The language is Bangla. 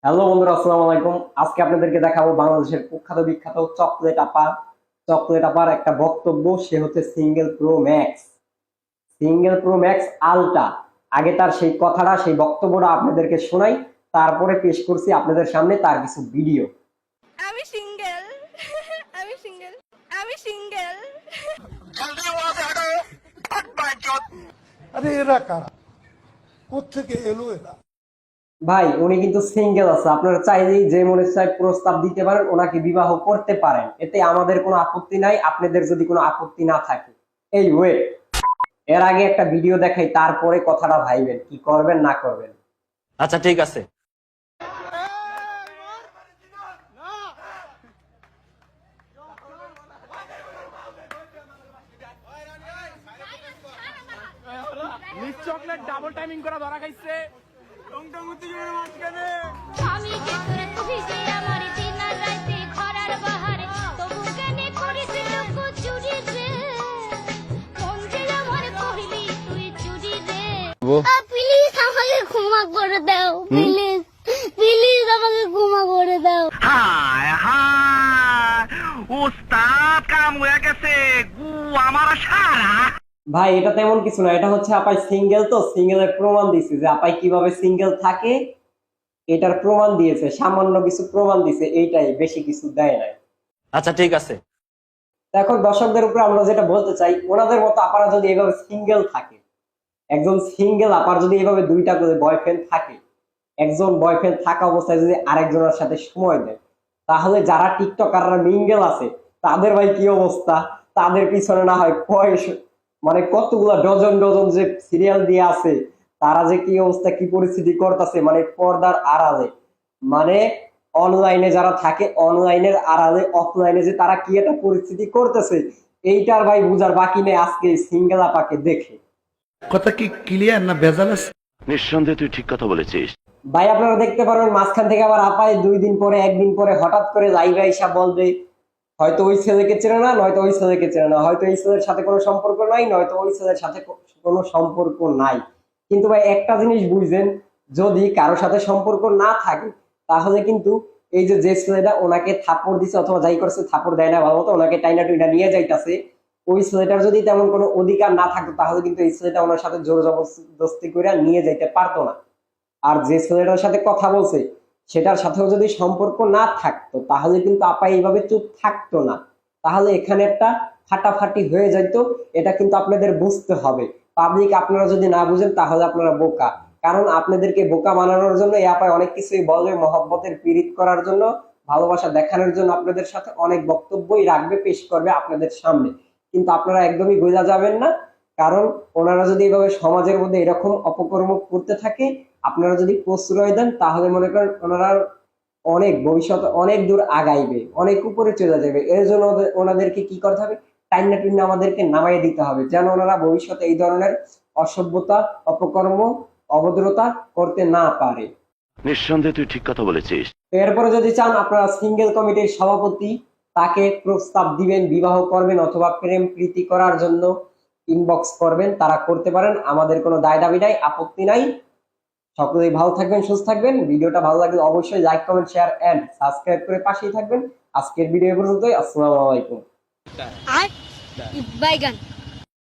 হ্যালো বন্ধুরা, আসসালামু আলাইকুম। আজকে আপনাদেরকে দেখাবো বাংলাদেশের কুখ্যাত বিখ্যাত চকলেট আপার একটা বক্তব্য। সে হচ্ছে সিঙ্গেল প্রো ম্যাক্স আলট্রা। আগে তার সেই কথাটা, সেই বক্তব্যটা আপনাদেরকে শোনাই, তারপরে পেশ করছি আপনাদের সামনে তার কিছু ভিডিও। আমি সিঙ্গেল আমি সিঙ্গেল আমি সিঙ্গেল। আরে এরা কারা, কোত্থেকে এলো এরা? ভাই উনি কিন্তু সিঙ্গেল আছে, আপনারা চাইলেই যে মনে চায় প্রস্তাব দিতে পারেন, ওনাকে বিবাহ করতে পারেন, এতে আমাদের কোনো আপত্তি নাই, আপনাদের যদি কোনো আপত্তি না থাকে। এই ওয়েট, এর আগে একটা ভিডিও দেখাই, তারপরে কথাটা ভাইবেন কি করবেন না করবেন। আচ্ছা ঠিক আছে। চকলেট ডাবল টাইমিং করা ধরা খাইছে। টংটং উত্তেজনার মাঝখানে আমি যে তোরে খুঁজে আমার দিন আর রাতে খরার বাহারে তবু কেন করিস লোক চুরি রে মন যে আমার কইলি তুই চুরি রে। প্লিজ আমাকে ক্ষমা করে দাও, প্লিজ প্লিজ আমাকে ক্ষমা করে দাও। হায় হায় ওস্তাদ কাম হয়ে গেছে গু আমার সারা। ভাই এটা তেমন কিছু না, এটা হচ্ছে আপাই সিঙ্গেল, তো সিঙ্গেলের প্রমাণ দিয়েছে যে আপাই কিভাবে সিঙ্গেল থাকে, এটার প্রমাণ দিয়েছে, সামান্য কিছু প্রমাণ দিয়েছে, এইটাই, বেশি কিছু দেয় নাই। আচ্ছা ঠিক আছে। এখন দর্শকদের উপরে আমরা যেটা বলতে চাই, ওনাদের মতো আপারা যদি এভাবে সিঙ্গেল থাকে, একজন সিঙ্গেল আপার যদি এভাবে দুইটা করে বয়ফ্রেন্ড থাকে, একজন বয়ফ্রেন্ড থাকা অবস্থায় যদি আরেকজনের সাথে সময় দেয়, তাহলে যারা টিকটকাররা মিঙ্গেল আছে তাদের ভাই কি অবস্থা? তাদের পিছনে না হয় মানে কতগুলা ডজন ডজন যে সিরিয়াল দিয়ে আছে, তারা যে কি অবস্থা, কি পরিস্থিতি করতেছে, মানে পর্দার আড়ালে, মানে অনলাইনে যারা থাকে, অনলাইনের আড়ালে অফলাইনে যে তারা কি একটা পরিস্থিতি করতেছে, এইটার ভাই বুঝার বাকি নেই আজকে সিঙ্গেল আপাকে দেখে। কথা কি ক্লিয়ার না ভেজাল আছে? নিঃসন্দেহে তুই ঠিক কথা বলেছিস। ভাই আপনারা দেখতে পারবেন মাঝখান থেকে আবার আপায় 2 দিন পরে, 1 দিন পরে হঠাৎ করে লাইভে আইসা বলবে হয়তো ওই ছেলেকে চেনে না, নয়তো ওই ছেলেকে চেনে না, হয়তো এই ছেলের সাথে কোনো সম্পর্ক নাই, নয়তো ওই ছেলের সাথে কোনো সম্পর্ক নাই। কিন্তু ভাই একটা জিনিস বুঝবেন, যদি কারোর সাথে সম্পর্ক না থাকে, তাহলে কিন্তু এই যে ছেলেটা ওনাকে থাপ্পড় দিছে অথবা যাই করছে, থাপ্পড় দেয় না ভালো মতো, ওনাকে টাইনা টুইনা নিয়ে যাইতাছে, ওই ছেলেটার যদি তেমন কোনো অধিকার না থাকতো, তাহলে কিন্তু এই ছেলেটা ওনার সাথে জোর জবরদস্তি করে নিয়ে যাইতে পারতো না। আর যে ছেলেটার সাথে কথা বলছে সেটার সাথেও যদি সম্পর্ক না থাকতো, তাহলে কিন্তু আপা এইভাবে চুপ থাকতো না, তাহলে এখানে একটা ফাটাফাটি হয়ে যাইতো। এটা কিন্তু আপনাদের বুঝতে হবে। পাবলিক আপনারা যদি না বুঝেন তাহলে আপনারা বোকা, কারণ আপনাদেরকে বোকা বানানোর জন্য এই আপায় অনেক কিছুই বলবে, মহব্বতের পীড়িত করার জন্য, ভালোবাসা দেখানোর জন্য আপনাদের সাথে অনেক বক্তব্যই রাখবে, পেশ করবে আপনাদের সামনে, কিন্তু আপনারা একদমই বোঝা যাবেন না। কারণ ওনারা যদি এভাবে সমাজের মধ্যে এরকম অপকর্ম করতে থাকে, আপনারা যদি প্রশ্রয় দেন, তাহলে মনে করেন ওনারা অনেক ভবিষ্যতে অনেক দূর আগাইবে, অনেক উপরে চলে যাবে। এর জন্য ওনাদেরকে কি করতে হবে, টাইনা টুইনা আমাদেরকে নামাই দিতে হবে, যেন ওনারা ভবিষ্যতে এই ধরনের অসভ্যতা, অপকর্ম, অভদ্রতা করতে না পারে। নিঃসন্দেহে তুই ঠিক কথা বলেছিস। এরপরে যদি চান আপনারা সিঙ্গেল কমিটির সভাপতি, তাকে প্রস্তাব দিবেন, বিবাহ করবেন অথবা প্রেম প্রীতি করার জন্য ইনবক্স করবেন, তারা করতে পারেন, আমাদের কোনো দায় দাবি নাই, আপত্তি নাই। সকলেই ভালো থাকবেন, সুস্থ থাকবেন। ভিডিওটা ভালো লাগলে অবশ্যই like, comment, share and subscribe করে পাশেই থাকবেন। আজকের ভিডিও পর্যন্তই। আসসালামু আলাইকুম। আর বাইগান